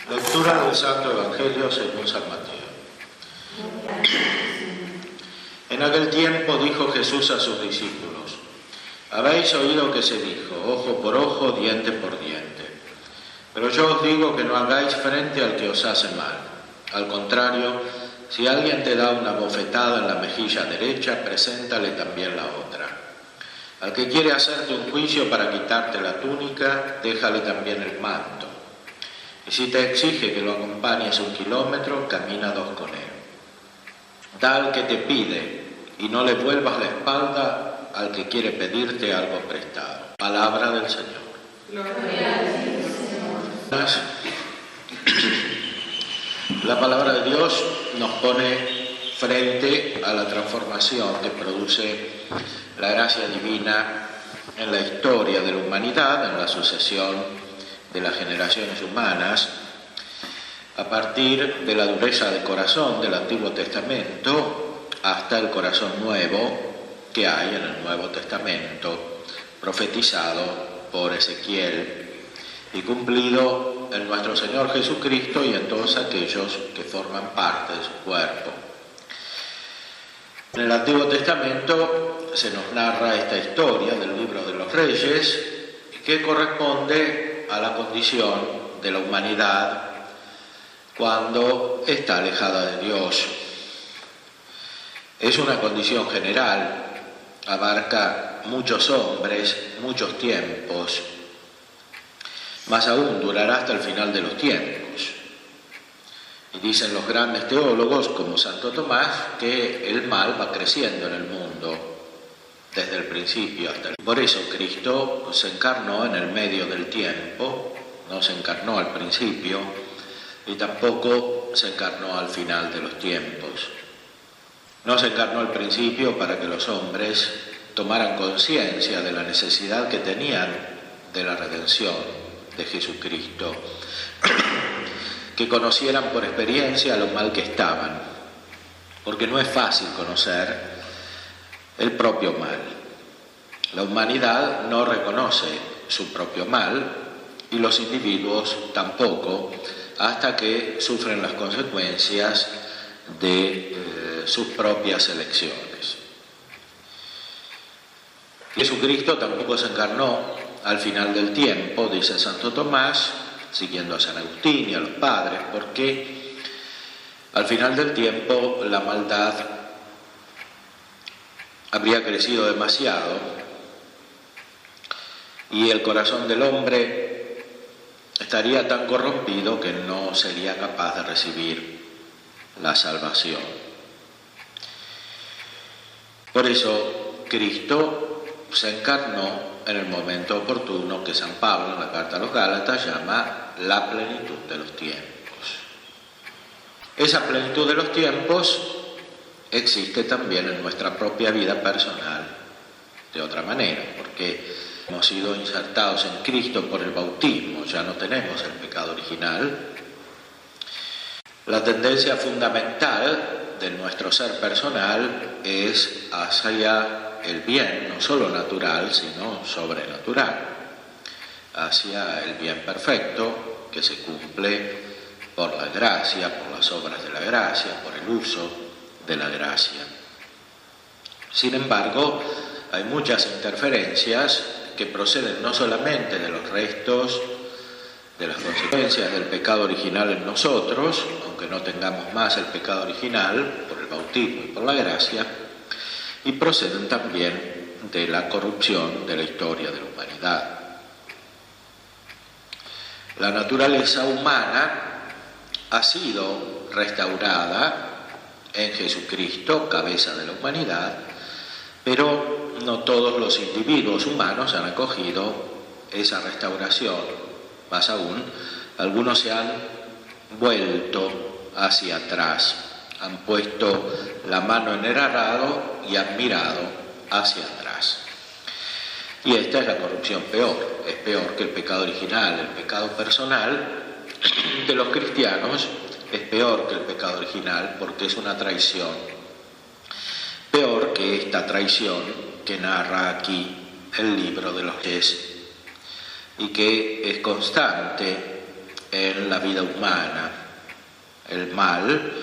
Lectura del Santo Evangelio según San Mateo. En aquel tiempo dijo Jesús a sus discípulos: habéis oído que se dijo, ojo por ojo, diente por diente. Pero yo os digo que no hagáis frente al que os hace mal. Al contrario, si alguien te da una bofetada en la mejilla derecha, preséntale también la otra. Al que quiere hacerte un juicio para quitarte la túnica, déjale también el manto. Y si te exige que lo acompañes 1 kilómetro, camina 2 con él. Da al que te pide y no le vuelvas la espalda al que quiere pedirte algo prestado. Palabra del Señor. Gloria a ti, Señor. La palabra de Dios nos pone frente a la transformación que produce la gracia divina en la historia de la humanidad, en la sucesión de las generaciones humanas, a partir de la dureza de corazón del Antiguo Testamento hasta el corazón nuevo que hay en el Nuevo Testamento, profetizado por Ezequiel y cumplido en nuestro Señor Jesucristo y en todos aquellos que forman parte de su cuerpo. En el Antiguo Testamento se nos narra esta historia del libro de los Reyes, que corresponde a la condición de la humanidad cuando está alejada de Dios. Es una condición general, abarca muchos hombres, muchos tiempos, más aún durará hasta el final de los tiempos. Y dicen los grandes teólogos, como Santo Tomás, que el mal va creciendo en el mundo desde el principio hasta el final. Por eso Cristo se encarnó en el medio del tiempo, no se encarnó al principio y tampoco se encarnó al final de los tiempos. No se encarnó al principio para que los hombres tomaran conciencia de la necesidad que tenían de la redención de Jesucristo, que conocieran por experiencia lo mal que estaban, porque no es fácil conocer el propio mal. La humanidad no reconoce su propio mal y los individuos tampoco, hasta que sufren las consecuencias de sus propias elecciones. Jesucristo tampoco se encarnó al final del tiempo, dice Santo Tomás, siguiendo a San Agustín y a los padres, porque al final del tiempo la maldad habría crecido demasiado y el corazón del hombre estaría tan corrompido que no sería capaz de recibir la salvación. Por eso Cristo se encarnó en el momento oportuno que San Pablo en la carta a los Gálatas llama la plenitud de los tiempos. Esa plenitud de los tiempos existe también en nuestra propia vida personal de otra manera, porque hemos sido insertados en Cristo por el bautismo, ya no tenemos el pecado original. La tendencia fundamental de nuestro ser personal es hacia el bien, no solo natural, sino sobrenatural, hacia el bien perfecto que se cumple por la gracia, por las obras de la gracia, por el uso de la gracia. Sin embargo, hay muchas interferencias que proceden no solamente de los restos, de las consecuencias del pecado original en nosotros, aunque no tengamos más el pecado original por el bautismo y por la gracia, y proceden también de la corrupción de la historia de la humanidad. La naturaleza humana ha sido restaurada en Jesucristo, cabeza de la humanidad, pero no todos los individuos humanos han acogido esa restauración. Más aún, algunos se han vuelto hacia atrás, han puesto la mano en el arado y han mirado hacia atrás. Y esta es la corrupción peor, es peor que el pecado original, el pecado personal de los cristianos es peor que el pecado original porque es una traición, peor que esta traición que narra aquí el libro de los Reyes y que es constante en la vida humana. El mal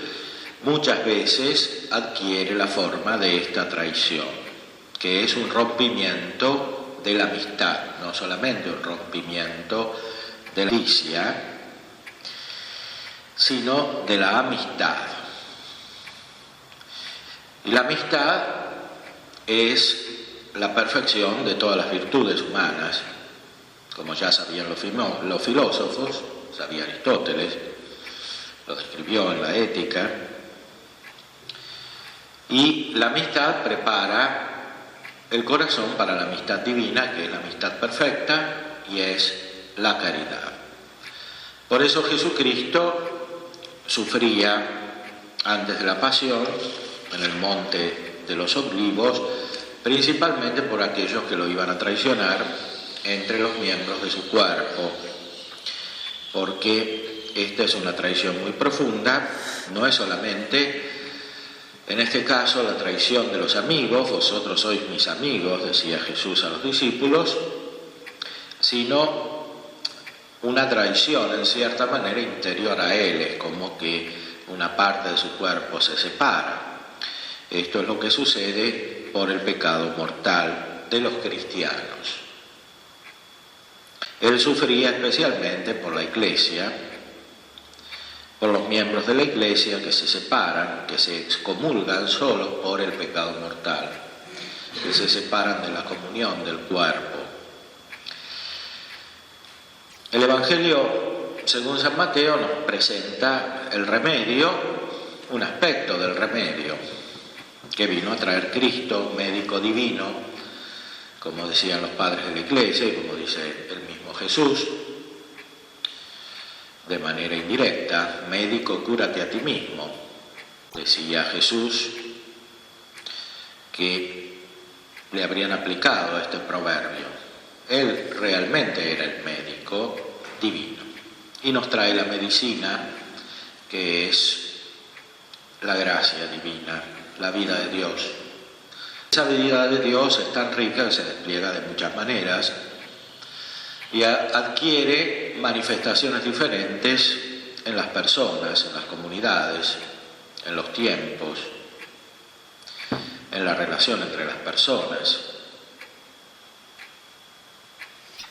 muchas veces adquiere la forma de esta traición, que es un rompimiento de la amistad, no solamente un rompimiento de la justicia, sino de la amistad. Y la amistad es la perfección de todas las virtudes humanas, como ya sabían los filósofos, sabía Aristóteles, lo describió en la Ética. Y la amistad prepara el corazón para la amistad divina, que es la amistad perfecta y es la caridad. Por eso Jesucristo sufría antes de la pasión en el monte de los Olivos, principalmente por aquellos que lo iban a traicionar entre los miembros de su cuerpo, porque esta es una traición muy profunda, no es solamente, en este caso, la traición de los amigos, vosotros sois mis amigos, decía Jesús a los discípulos, sino una traición en cierta manera interior a él, es como que una parte de su cuerpo se separa. Esto es lo que sucede por el pecado mortal de los cristianos. Él sufría especialmente por la Iglesia, por los miembros de la Iglesia que se separan, que se excomulgan solo por el pecado mortal, que se separan de la comunión del cuerpo. El Evangelio, según San Mateo, nos presenta el remedio, un aspecto del remedio que vino a traer Cristo, médico divino, como decían los padres de la Iglesia y como dice el mismo Jesús, de manera indirecta: médico, cúrate a ti mismo. Decía Jesús que le habrían aplicado este proverbio. Él realmente era el médico divino y nos trae la medicina, que es la gracia divina, la vida de Dios. Esa vida de Dios es tan rica que se despliega de muchas maneras y adquiere manifestaciones diferentes en las personas, en las comunidades, en los tiempos, en la relación entre las personas.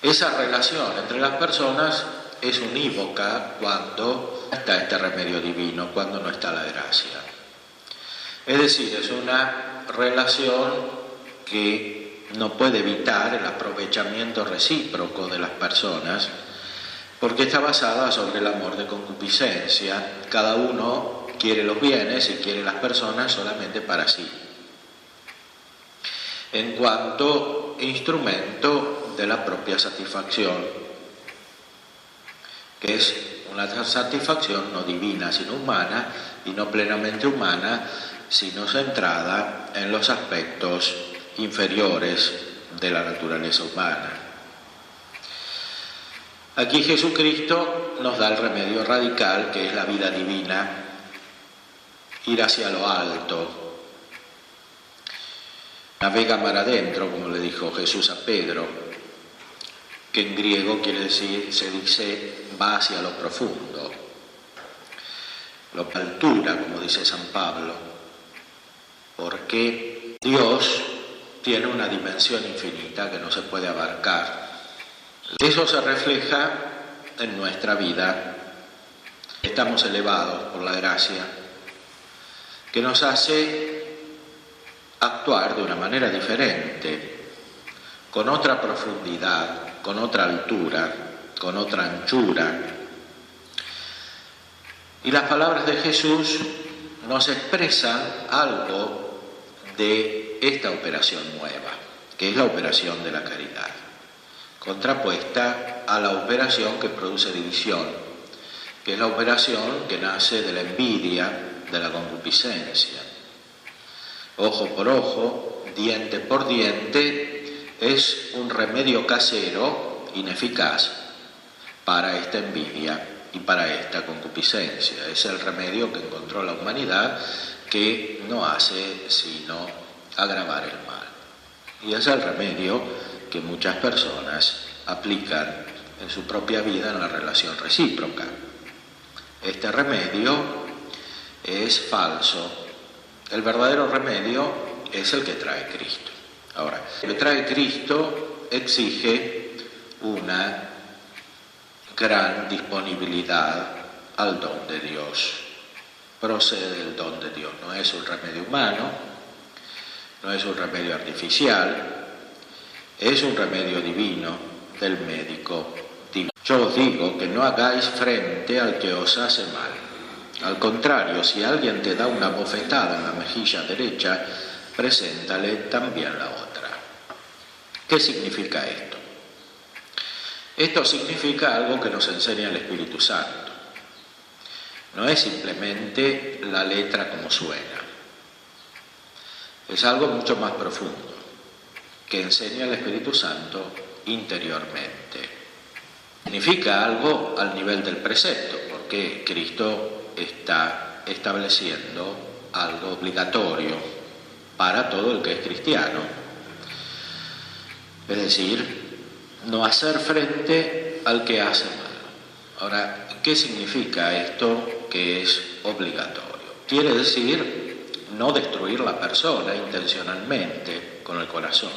Esa relación entre las personas es unívoca cuando está este remedio divino, cuando no está la gracia. Es decir, es una relación que no puede evitar el aprovechamiento recíproco de las personas, porque está basada sobre el amor de concupiscencia. Cada uno quiere los bienes y quiere las personas solamente para sí, en cuanto instrumento de la propia satisfacción, que es una satisfacción no divina, sino humana, y no plenamente humana, sino centrada en los aspectos inferiores de la naturaleza humana. Aquí Jesucristo nos da el remedio radical, que es la vida divina, ir hacia lo alto. Navega mar adentro, como le dijo Jesús a Pedro, que en griego quiere decir, se dice, va hacia lo profundo, la altura, como dice San Pablo, porque Dios tiene una dimensión infinita que no se puede abarcar. Eso se refleja en nuestra vida. Estamos elevados por la gracia, que nos hace actuar de una manera diferente, con otra profundidad, con otra altura, con otra anchura. Y las palabras de Jesús nos expresan algo de esta operación nueva, que es la operación de la caridad, contrapuesta a la operación que produce división, que es la operación que nace de la envidia, de la concupiscencia. Ojo por ojo, diente por diente, es un remedio casero ineficaz para esta envidia y para esta concupiscencia. Es el remedio que encontró la humanidad, que no hace sino agravar el mal. Y es el remedio que muchas personas aplican en su propia vida en la relación recíproca. Este remedio es falso. El verdadero remedio es el que trae Cristo. Ahora, el que trae Cristo exige una gran disponibilidad al don de Dios. Procede del don de Dios. No es un remedio humano, no es un remedio artificial, es un remedio divino del médico divino. Yo os digo que no hagáis frente al que os hace mal. Al contrario, si alguien te da una bofetada en la mejilla derecha, preséntale también la otra. ¿Qué significa esto? Esto significa algo que nos enseña el Espíritu Santo. No es simplemente la letra como suena. Es algo mucho más profundo que enseña el Espíritu Santo interiormente. Significa algo al nivel del precepto, porque Cristo está estableciendo algo obligatorio para todo el que es cristiano. Es decir, no hacer frente al que hace mal. Ahora, ¿qué significa esto que es obligatorio? Quiere decir no destruir la persona intencionalmente con el corazón.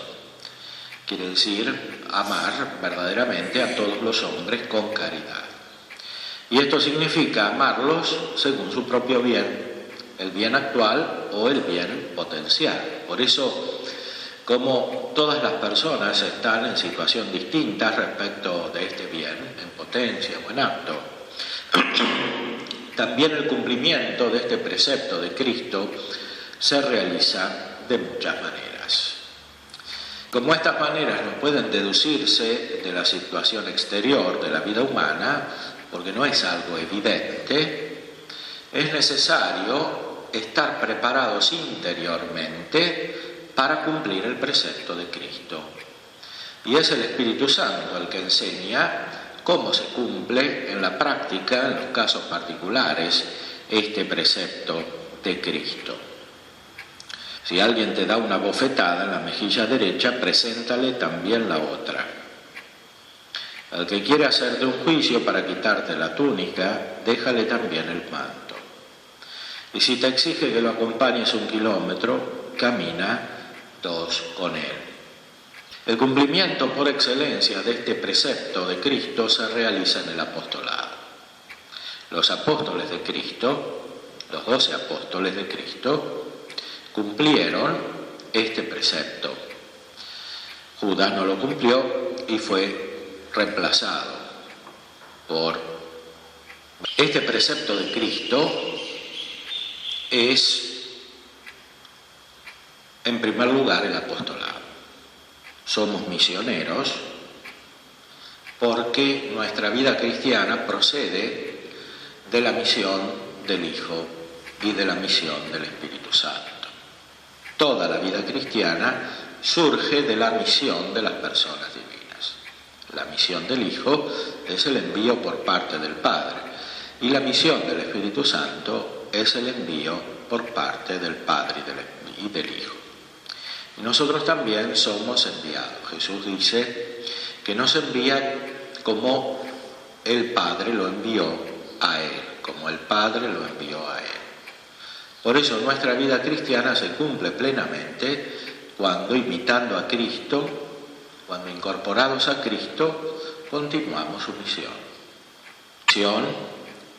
Quiere decir amar verdaderamente a todos los hombres con caridad. Y esto significa amarlos según su propio bien, el bien actual o el bien potencial. Por eso, como todas las personas están en situación distinta respecto de este bien, en potencia o en acto, también el cumplimiento de este precepto de Cristo se realiza de muchas maneras. Como estas maneras no pueden deducirse de la situación exterior de la vida humana, porque no es algo evidente, es necesario estar preparados interiormente para cumplir el precepto de Cristo. Y es el Espíritu Santo el que enseña cómo se cumple en la práctica, en los casos particulares, este precepto de Cristo. Si alguien te da una bofetada en la mejilla derecha, preséntale también la otra. Al que quiere hacerte un juicio para quitarte la túnica, déjale también el manto. Y si te exige que lo acompañes 1 kilómetro, camina 2 con él. El cumplimiento por excelencia de este precepto de Cristo se realiza en el apostolado. Los apóstoles de Cristo, los 12 apóstoles de Cristo, cumplieron este precepto. Judas no lo cumplió y fue reemplazado por... Este precepto de Cristo es, en primer lugar, el apostolado. Somos misioneros porque nuestra vida cristiana procede de la misión del Hijo y de la misión del Espíritu Santo. Toda la vida cristiana surge de la misión de las personas divinas. La misión del Hijo es el envío por parte del Padre y la misión del Espíritu Santo es el envío por parte del Padre y del Hijo. Y nosotros también somos enviados. Jesús dice que nos envía como el Padre lo envió a Él, como el Padre lo envió a Él. Por eso nuestra vida cristiana se cumple plenamente cuando, imitando a Cristo, cuando incorporados a Cristo, continuamos su misión. Misión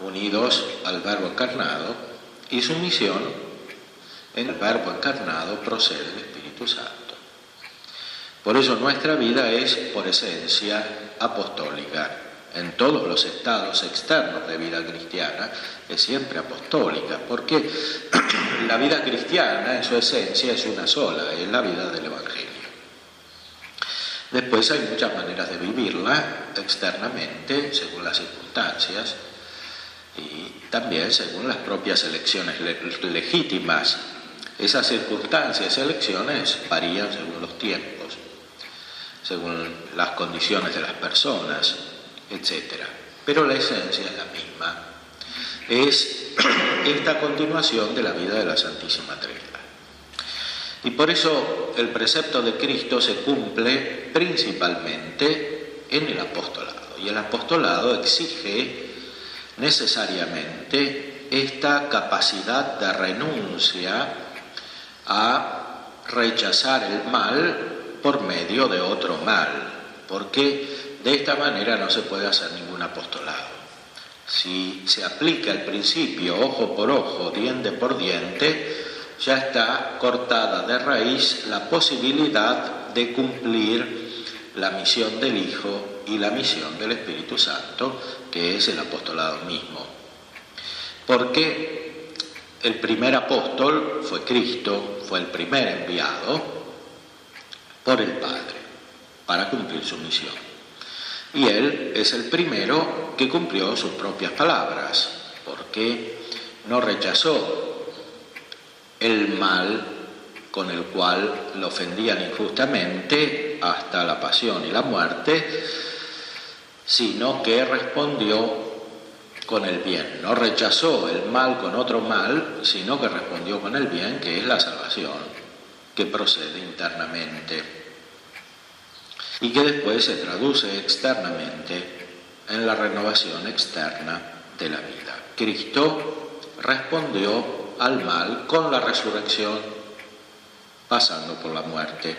unidos al Verbo encarnado, y su misión en el Verbo encarnado procede del Espíritu Santo. Por eso nuestra vida es, por esencia, apostólica. En todos los estados externos de vida cristiana es siempre apostólica, porque la vida cristiana en su esencia es una sola, es la vida del Evangelio. Después hay muchas maneras de vivirla externamente, según las circunstancias, y también según las propias elecciones legítimas. Esas circunstancias y elecciones varían según los tiempos, según las condiciones de las personas, etc. Pero la esencia es la misma. Es esta continuación de la vida de la Santísima Trinidad. Y por eso el precepto de Cristo se cumple principalmente en el apostolado. Y el apostolado exige necesariamente esta capacidad de renuncia a rechazar el mal por medio de otro mal, porque de esta manera no se puede hacer ningún apostolado. Si se aplica el principio ojo por ojo, diente por diente, ya está cortada de raíz la posibilidad de cumplir la misión del Hijo y la misión del Espíritu Santo, que es el apostolado mismo. Porque el primer apóstol fue Cristo, fue el primer enviado por el Padre para cumplir su misión. Y Él es el primero que cumplió sus propias palabras, porque no rechazó el mal con el cual lo ofendían injustamente hasta la pasión y la muerte, sino que respondió con el bien. No rechazó el mal con otro mal, sino que respondió con el bien, que es la salvación, que procede internamente y que después se traduce externamente en la renovación externa de la vida. Cristo respondió al mal con la resurrección, pasando por la muerte.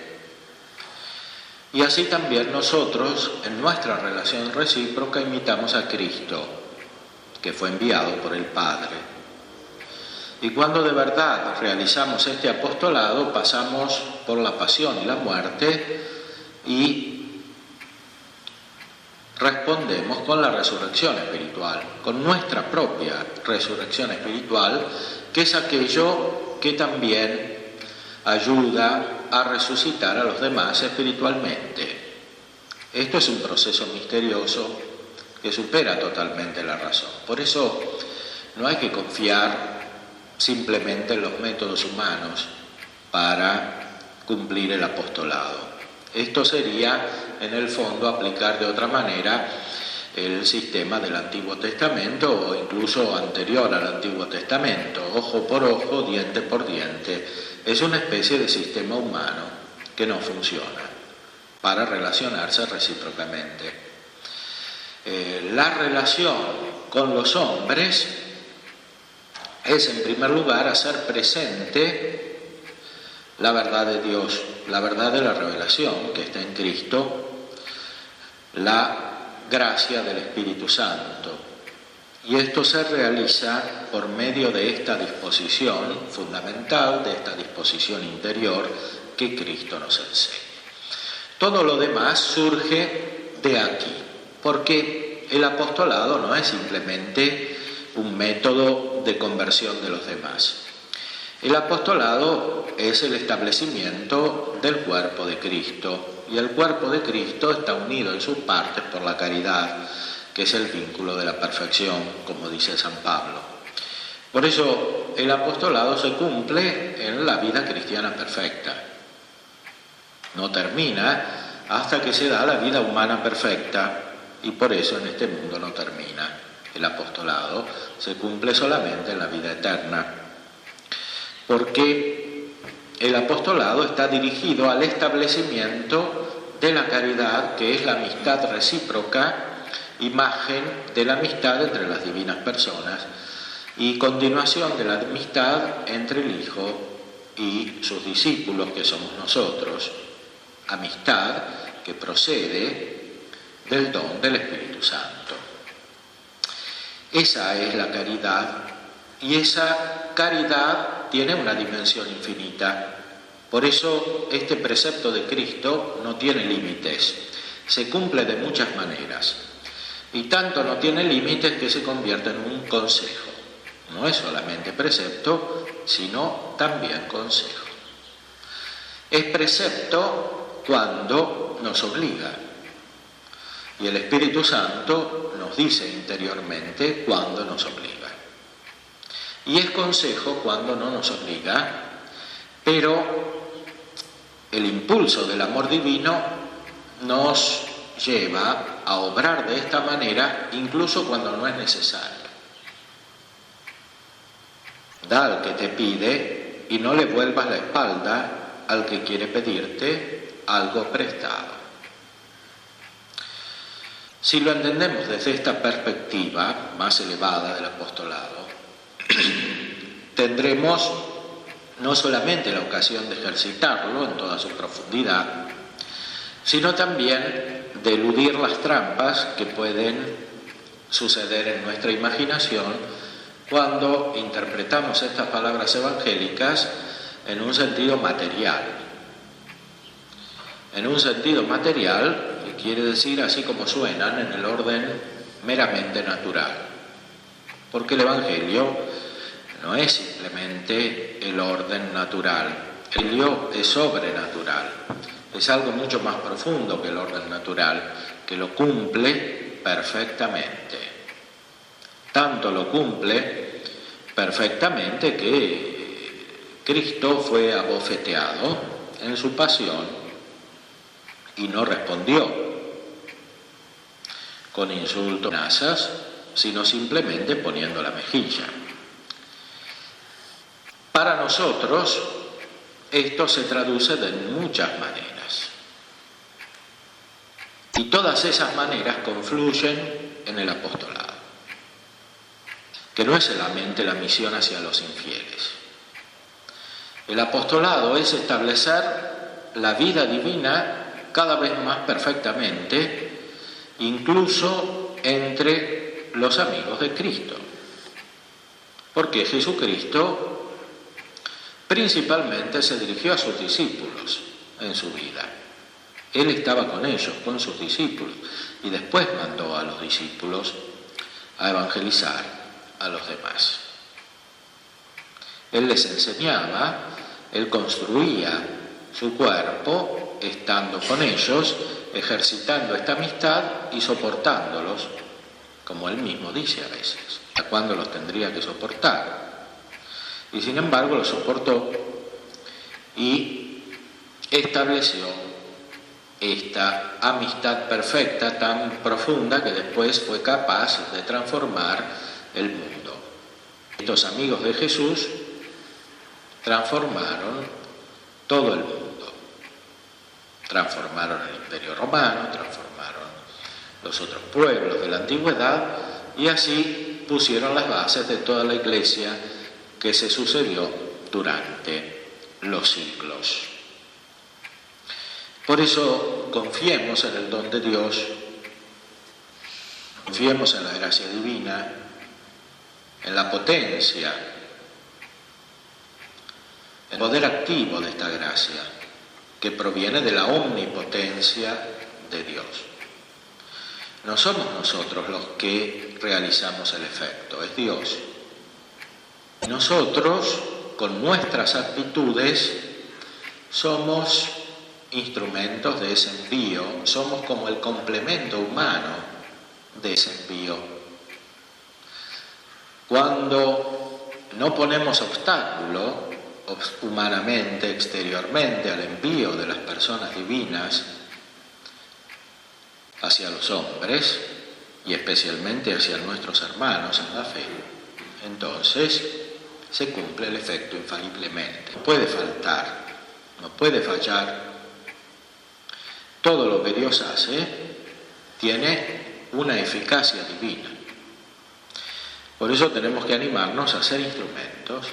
Y así también nosotros, en nuestra relación recíproca, imitamos a Cristo, que fue enviado por el Padre. Y cuando de verdad realizamos este apostolado, pasamos por la pasión y la muerte y respondemos con la resurrección espiritual, con nuestra propia resurrección espiritual, que es aquello que también ayuda a resucitar a los demás espiritualmente. Esto es un proceso misterioso que supera totalmente la razón. Por eso no hay que confiar simplemente en los métodos humanos para cumplir el apostolado. Esto sería, en el fondo, aplicar de otra manera el sistema del Antiguo Testamento o incluso anterior al Antiguo Testamento, ojo por ojo, diente por diente. Es una especie de sistema humano que no funciona para relacionarse recíprocamente. La relación con los hombres es, en primer lugar, hacer presente la verdad de Dios, la verdad de la revelación que está en Cristo, la gracia del Espíritu Santo. Y esto se realiza por medio de esta disposición fundamental, de esta disposición interior que Cristo nos enseña. Todo lo demás surge de aquí, porque el apostolado no es simplemente un método de conversión de los demás. El apostolado es el establecimiento del cuerpo de Cristo, y el cuerpo de Cristo está unido en sus partes por la caridad, que es el vínculo de la perfección, como dice San Pablo. Por eso el apostolado se cumple en la vida cristiana perfecta. No termina hasta que se da la vida humana perfecta, y por eso en este mundo no termina. El apostolado se cumple solamente en la vida eterna, porque el apostolado está dirigido al establecimiento de la caridad, que es la amistad recíproca, imagen de la amistad entre las divinas personas y continuación de la amistad entre el Hijo y sus discípulos, que somos nosotros. Amistad que procede del don del Espíritu Santo. Esa es la caridad, y esa caridad tiene una dimensión infinita. Por eso este precepto de Cristo no tiene límites, se cumple de muchas maneras, y tanto no tiene límites que se convierte en un consejo. No es solamente precepto, sino también consejo. Es precepto cuando nos obliga, y el Espíritu Santo nos dice interiormente cuando nos obliga. Y es consejo cuando no nos obliga, pero el impulso del amor divino nos lleva a obrar de esta manera incluso cuando no es necesario. Da al que te pide y no le vuelvas la espalda al que quiere pedirte algo prestado. Si lo entendemos desde esta perspectiva más elevada del apostolado, tendremos no solamente la ocasión de ejercitarlo en toda su profundidad, sino también de eludir las trampas que pueden suceder en nuestra imaginación cuando interpretamos estas palabras evangélicas en un sentido material. En un sentido material, que quiere decir así como suenan, en el orden meramente natural. Porque el Evangelio no es simplemente el orden natural, el Evangelio es sobrenatural, es algo mucho más profundo que el orden natural, que lo cumple perfectamente. Tanto lo cumple perfectamente que Cristo fue abofeteado en su pasión y no respondió con insultos, amenazas, sino simplemente poniendo la mejilla. Para nosotros esto se traduce de muchas maneras y todas esas maneras confluyen en el apostolado, que no es solamente la misión hacia los infieles. El apostolado es establecer la vida divina cada vez más perfectamente, incluso entre los amigos de Cristo, porque Jesucristo principalmente se dirigió a sus discípulos en su vida. Él estaba con ellos, con sus discípulos, y después mandó a los discípulos a evangelizar a los demás. Él les enseñaba, él construía su cuerpo estando con ellos, ejercitando esta amistad y soportándolos, como él mismo dice a veces, a cuándo los tendría que soportar. Y sin embargo lo soportó y estableció esta amistad perfecta, tan profunda, que después fue capaz de transformar el mundo. Estos amigos de Jesús transformaron todo el mundo. Transformaron el Imperio Romano, transformaron los otros pueblos de la antigüedad y así pusieron las bases de toda la Iglesia que se sucedió durante los siglos. Por eso confiemos en el don de Dios, confiemos en la gracia divina, en la potencia, en el poder activo de esta gracia, que proviene de la omnipotencia de Dios. No somos nosotros los que realizamos el efecto, es Dios. Nosotros, con nuestras actitudes, somos instrumentos de ese envío, somos como el complemento humano de ese envío. Cuando no ponemos obstáculo humanamente, exteriormente, al envío de las personas divinas hacia los hombres y especialmente hacia nuestros hermanos en la fe, entonces se cumple el efecto infaliblemente. No puede faltar, no puede fallar. Todo lo que Dios hace tiene una eficacia divina. Por eso tenemos que animarnos a ser instrumentos,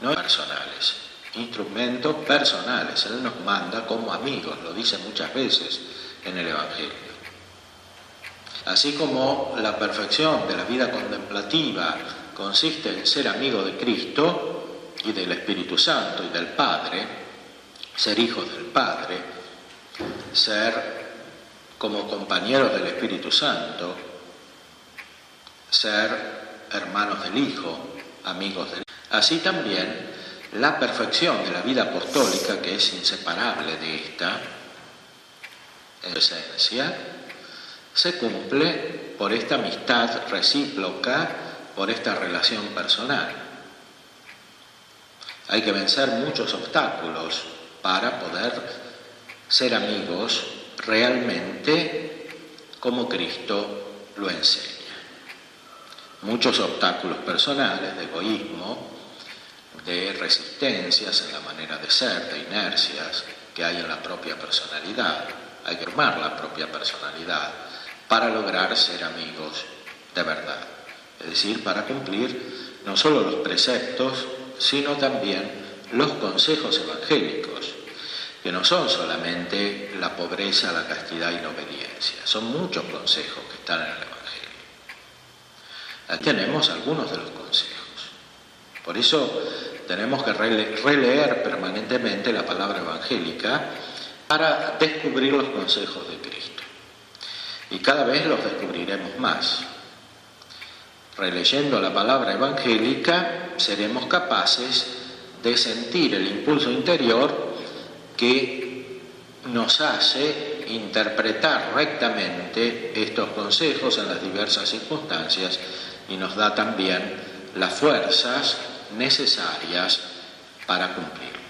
no personales, instrumentos personales. Él nos manda como amigos, lo dice muchas veces en el Evangelio. Así como la perfección de la vida contemplativa consiste en ser amigo de Cristo y del Espíritu Santo y del Padre, ser hijos del Padre, ser como compañeros del Espíritu Santo, ser hermanos del Hijo, amigos del Hijo. Así también la perfección de la vida apostólica, que es inseparable de esta esencia, se cumple por esta amistad recíproca, por esta relación personal. Hay que vencer muchos obstáculos para poder ser amigos realmente como Cristo lo enseña. Muchos obstáculos personales, de egoísmo, de resistencias en la manera de ser, de inercias que hay en la propia personalidad. hay que formar la propia personalidad para lograr ser amigos de verdad. Es decir, para cumplir no solo los preceptos, sino también los consejos evangélicos, que no son solamente la pobreza, la castidad y la obediencia, son muchos consejos que están en el Evangelio. Aquí tenemos algunos de los consejos. Por eso tenemos que releer permanentemente la palabra evangélica para descubrir los consejos de Cristo. Y cada vez los descubriremos más. Releyendo la palabra evangélica seremos capaces de sentir el impulso interior que nos hace interpretar rectamente estos consejos en las diversas circunstancias y nos da también las fuerzas necesarias para cumplirlos.